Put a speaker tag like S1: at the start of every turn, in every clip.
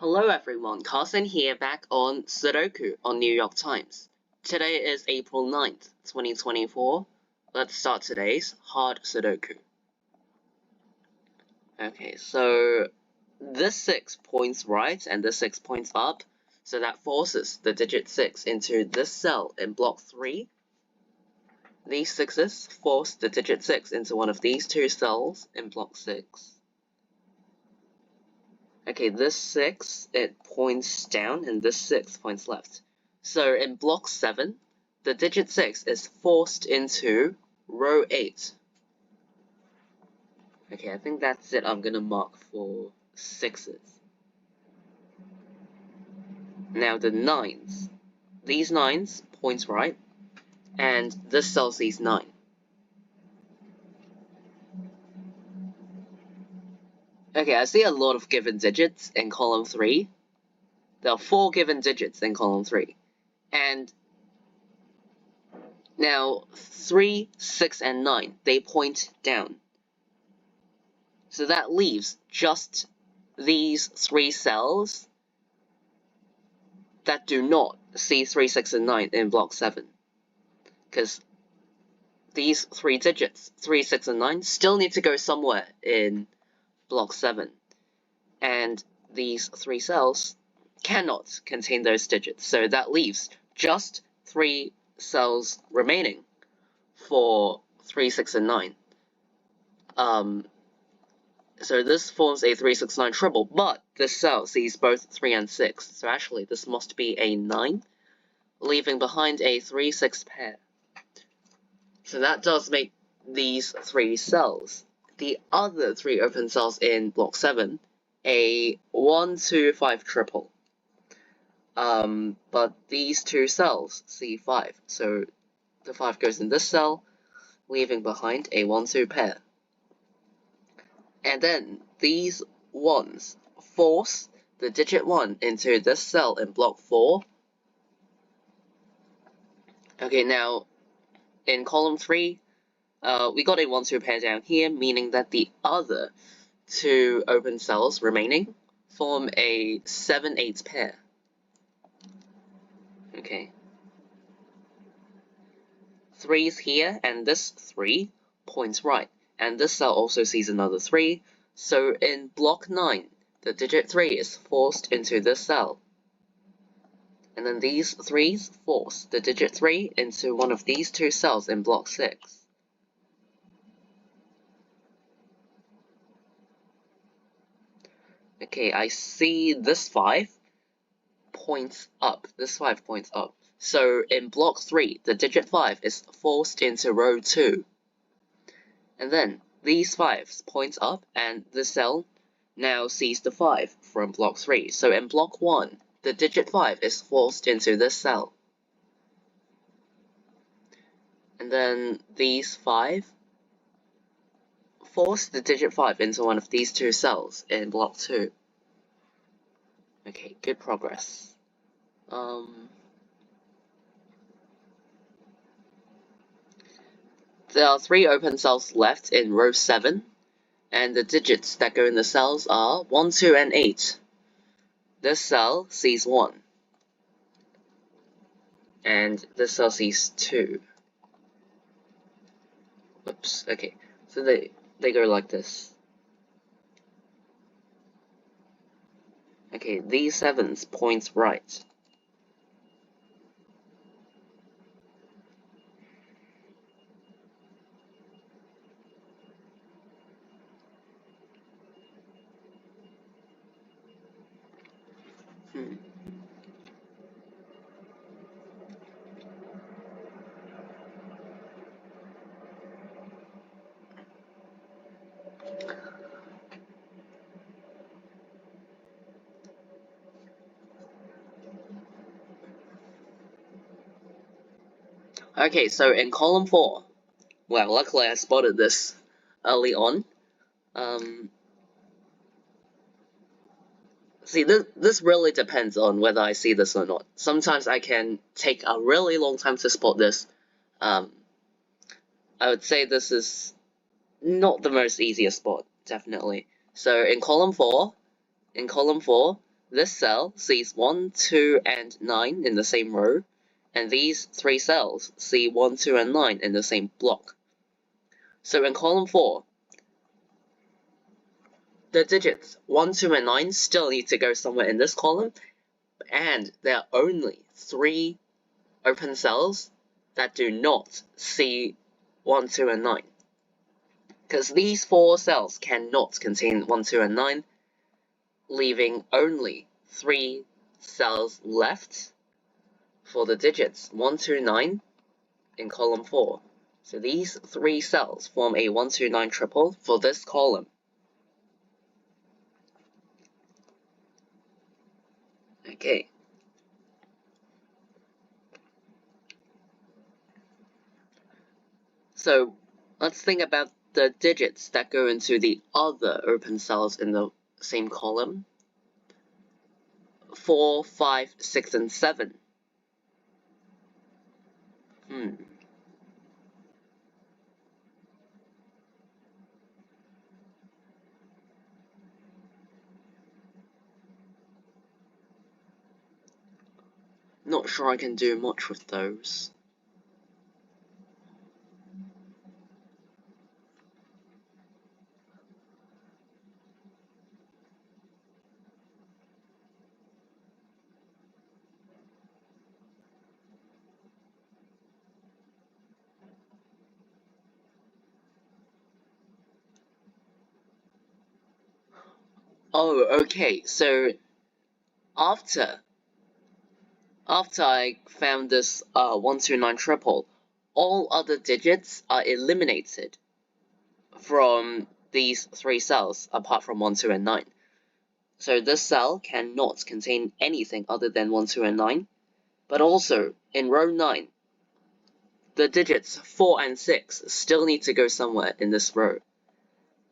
S1: Hello everyone, Carson here back on Sudoku on New York Times. Today is April 9th, 2024. Let's start today's hard Sudoku. Okay, so this 6 points right and this 6 points up, so that forces the digit 6 into this cell in block 3. These 6's force the digit 6 into one of these two cells in block 6. Okay, this 6, it points down, and this 6 points left. So in block 7, the digit 6 is forced into row 8. Okay, I think that's it. I'm gonna mark for 6's. Now the 9's. These 9's points right, and this cell sees 9. Okay, I see a lot of given digits in column 3. There are 4 given digits in column 3. And now 3, 6, and 9, they point down. So that leaves just these 3 cells that do not see 3, 6, and 9 in block 7. Because these 3 digits, 3, 6, and 9, still need to go somewhere in block 7. And these 3 cells cannot contain those digits. So that leaves just 3 cells remaining for 3, 6, and 9. So this forms a 3, 6, 9 triple, but this cell sees both 3 and 6. So actually, this must be a 9, leaving behind a 3, 6 pair. So that does make these 3 cells, the other 3 open cells in block 7, a 1, 2, 5 triple. But these 2 cells see 5, so the 5 goes in this cell, leaving behind a 1, 2 pair. And then these 1's force the digit 1 into this cell in block 4. Okay, now in column 3, we got a 1, 2 pair down here, meaning that the other 2 open cells remaining form a 7, 8 pair. Okay. 3's here, and this 3 points right. And this cell also sees another 3, so in block 9, the digit 3 is forced into this cell. And then these 3's force the digit 3 into one of these 2 cells in block 6. Okay, I see this 5 points up. This 5 points up. So in block 3, the digit 5 is forced into row 2. And then these 5's points up, and the cell now sees the 5 from block 3. So in block 1, the digit 5 is forced into this cell. And then these 5 force the digit 5 into one of these 2 cells in block 2. Okay, good progress. There are 3 open cells left in row 7, and the digits that go in the cells are 1, 2, and 8. This cell sees 1, and this cell sees 2. Whoops, okay, so they go like this. Okay, these 7's points right. Okay, so in column 4, well, luckily I spotted this early on. See, this really depends on whether I see this or not. Sometimes I can take a really long time to spot this. I would say this is not the most easiest spot, definitely. So in column 4, this cell sees 1, 2, and 9 in the same row, and these 3 cells see 1, 2, and 9 in the same block. So in column 4, the digits 1, 2, and 9 still need to go somewhere in this column, and there are only 3 open cells that do not see 1, 2, and 9. Because these 4 cells cannot contain 1, 2, and 9, leaving only 3 cells left for the digits 1, 2, 9 in column 4. So these 3 cells form a 1, 2, 9 triple for this column. Okay. So let's think about the digits that go into the other open cells in the same column. 4, 5, 6, and 7. Not sure I can do much with those. Oh, okay, so after I found this 1, 2, 9 triple, all other digits are eliminated from these 3 cells apart from 1, 2, and 9. So this cell cannot contain anything other than 1, 2, and 9. But also, in row 9, the digits 4 and 6 still need to go somewhere in this row.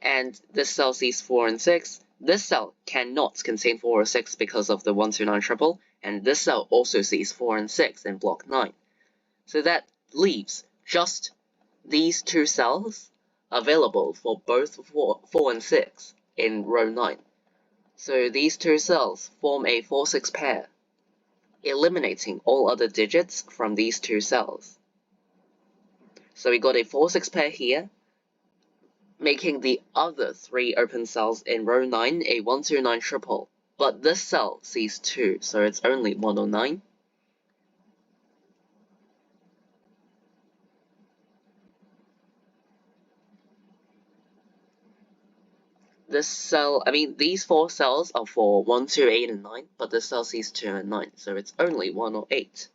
S1: And this cell sees 4 and 6. This cell cannot contain 4 or 6 because of the 1, 2, 9 triple, and this cell also sees 4 and 6 in block 9. So that leaves just these 2 cells available for both 4 and 6 in row 9. So these 2 cells form a 4-6 pair, eliminating all other digits from these 2 cells. So we got a 4-6 pair here, making the other 3 open cells in row 9 a 1, 2, 9 triple. But this cell sees 2, so it's only 109. This cell, these 4 cells are for 1, 2, 8, and 9, but this cell sees 2 and 9, so it's only 108.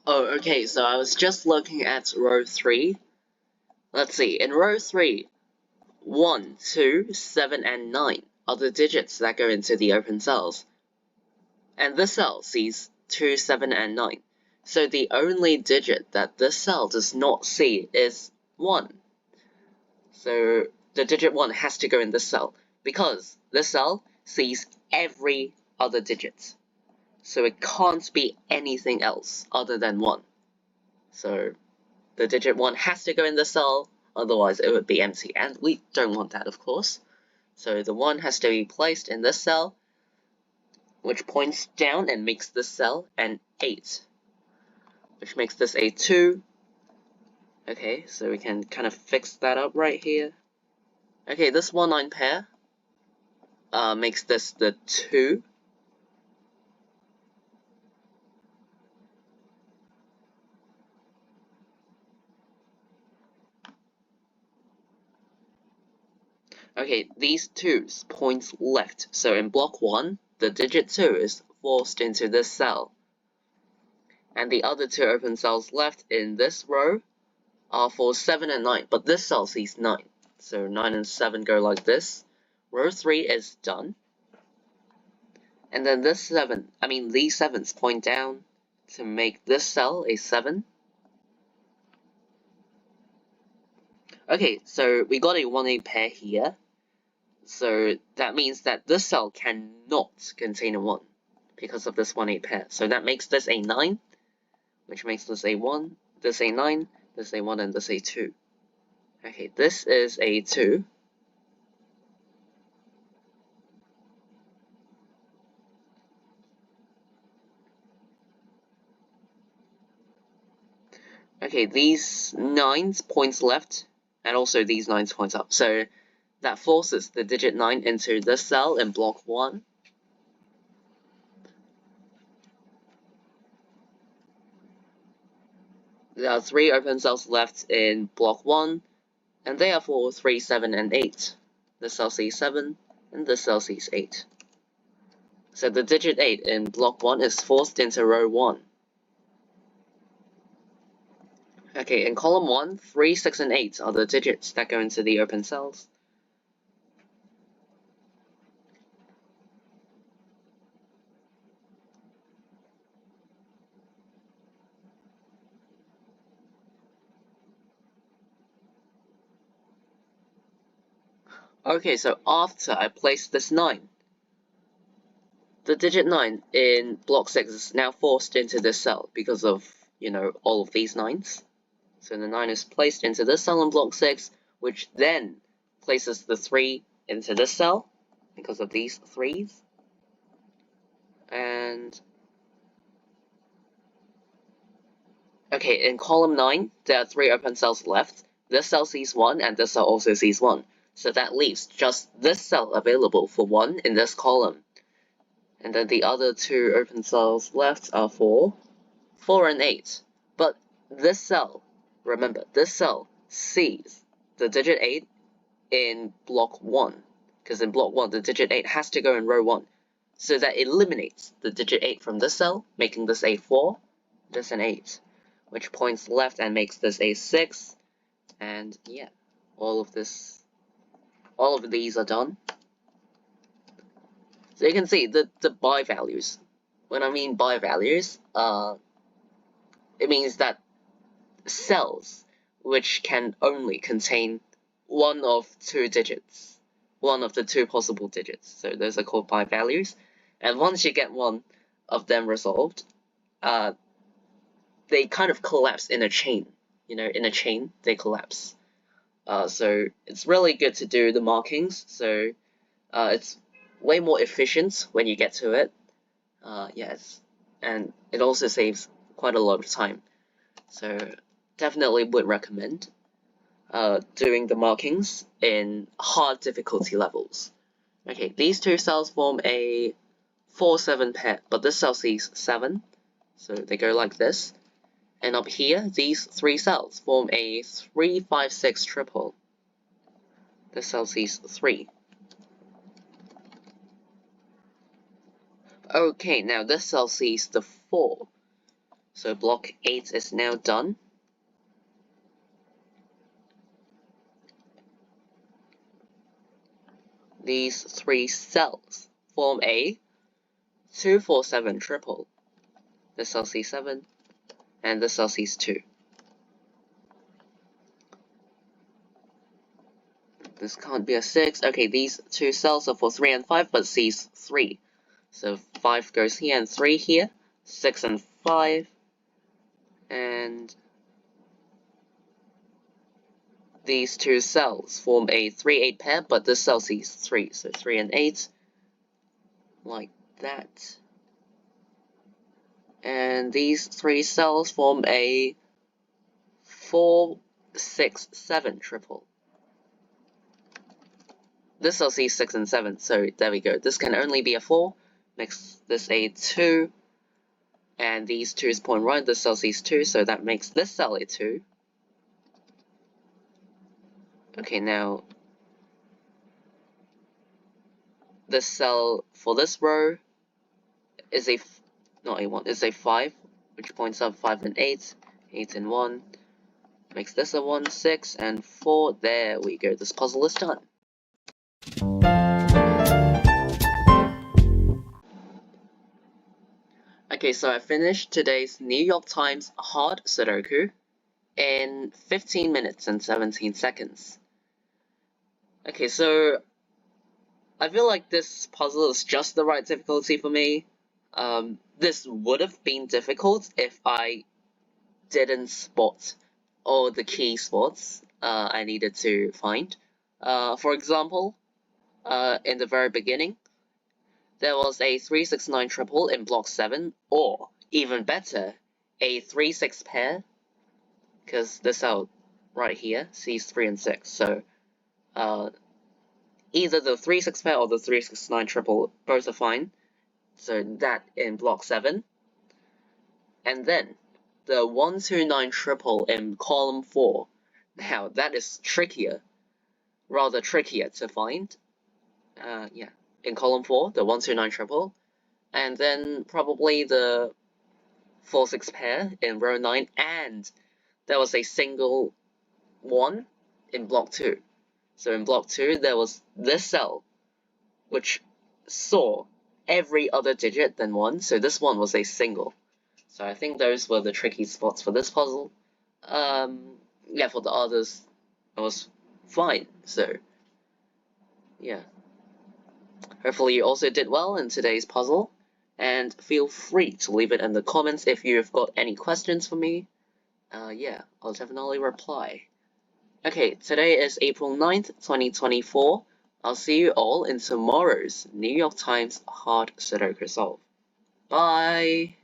S1: Oh, okay, so I was just looking at row 3. Let's see, in row 3, 1, 2, 7, and 9 are the digits that go into the open cells. And this cell sees 2, 7, and 9. So the only digit that this cell does not see is 1. So the digit 1 has to go in this cell, because this cell sees every other digit. So it can't be anything else other than 1. So the digit 1 has to go in the cell, otherwise it would be empty, and we don't want that, of course. So the 1 has to be placed in this cell, which points down and makes this cell an 8, which makes this a 2. Okay, so we can kind of fix that up right here. Okay, this 1-9 pair makes this the 2. Okay, these 2's points left. So in block 1, the digit 2 is forced into this cell. And the other 2 open cells left in this row are for 7 and 9. But this cell sees 9. So 9 and 7 go like this. Row 3 is done. And then these 7's point down to make this cell a 7. Okay, so we got a 1A pair here. So that means that this cell cannot contain a 1 because of this 1A pair. So that makes this a 9, which makes this a 1, this a 9, this a 1, and this a 2. Okay, this is a 2. Okay, these 9's points left, and also these 9's points up. So that forces the digit 9 into this cell in block 1. There are 3 open cells left in block 1, and they are for 3, 7, and 8. This cell sees 7, and this cell sees 8. So the digit 8 in block 1 is forced into row 1. Okay, in column 1, 3, 6, and 8 are the digits that go into the open cells. Okay, so after I place this 9, the digit 9 in block 6 is now forced into this cell because of, all of these 9's. So the 9 is placed into this cell in block 6, which then places the 3 into this cell because of these 3's. And okay, in column 9, there are 3 open cells left. This cell sees 1, and this cell also sees 1. So that leaves just this cell available for 1 in this column. And then the other 2 open cells left are for 4 and 8. But this cell, remember, this cell sees the digit 8 in block 1. Because in block 1, the digit 8 has to go in row 1. So that eliminates the digit 8 from this cell, making this a 4, this an 8. Which points left and makes this a 6. And yeah, all of these are done. So you can see the by values. When I mean by values, it means that cells which can only contain one of 2 digits, one of the 2 possible digits. So those are called by values. And once you get one of them resolved, they kind of collapse in a chain. In a chain, they collapse. So it's really good to do the markings. So it's way more efficient when you get to it. Yes, and it also saves quite a lot of time. So definitely would recommend doing the markings in hard difficulty levels. Okay, these 2 cells form a 4-7 pair, but this cell sees 7, so they go like this. And up here, these 3 cells form a 3-5-6 triple. This cell sees 3. Okay, now this cell sees the 4. So block 8 is now done. These 3 cells form a 2-4-7 triple. This cell sees 7, and this cell sees 2. This can't be a 6. Okay, these 2 cells are for 3 and 5, but sees 3. So 5 goes here and 3 here. 6 and 5. And these 2 cells form a 3-8 pair, but this cell sees 3. So 3 and 8. Like that. And these 3 cells form a 4-6-7 triple. this cell sees 6 and 7, so there we go. This can only be a 4, makes this a 2, and these 2's point right, this cell sees 2, so that makes this cell a 2. Okay, now this cell for this row is not a 1, it's a 5, which points up 5 and 8, 8 and 1, makes this a 1, 6, and 4. There we go, this puzzle is done. Okay, so I finished today's New York Times hard Sudoku in 15 minutes and 17 seconds. Okay, so I feel like this puzzle is just the right difficulty for me. This would have been difficult if I didn't spot all the key spots I needed to find. For example, in the very beginning, there was a 369 triple in block 7, or even better, a 3-6 pair, because this cell right here sees 3 and 6. So either the 3-6 pair or the 369 triple both are fine. So that in block 7. And then the 129 triple in column 4. Now that is rather trickier to find. Yeah, in column 4, the 129 triple. And then probably the 4-6 pair in row 9, and there was a single 1 in block 2. So in block 2, there was this cell, which saw every other digit than 1, so this one was a single. So I think those were the tricky spots for this puzzle. Yeah, for the others, it was fine, so yeah. Hopefully you also did well in today's puzzle, and feel free to leave it in the comments if you've got any questions for me. Yeah, I'll definitely reply. Okay, today is April 9th, 2024. I'll see you all in tomorrow's New York Times Hard Sudoku Solve. Bye!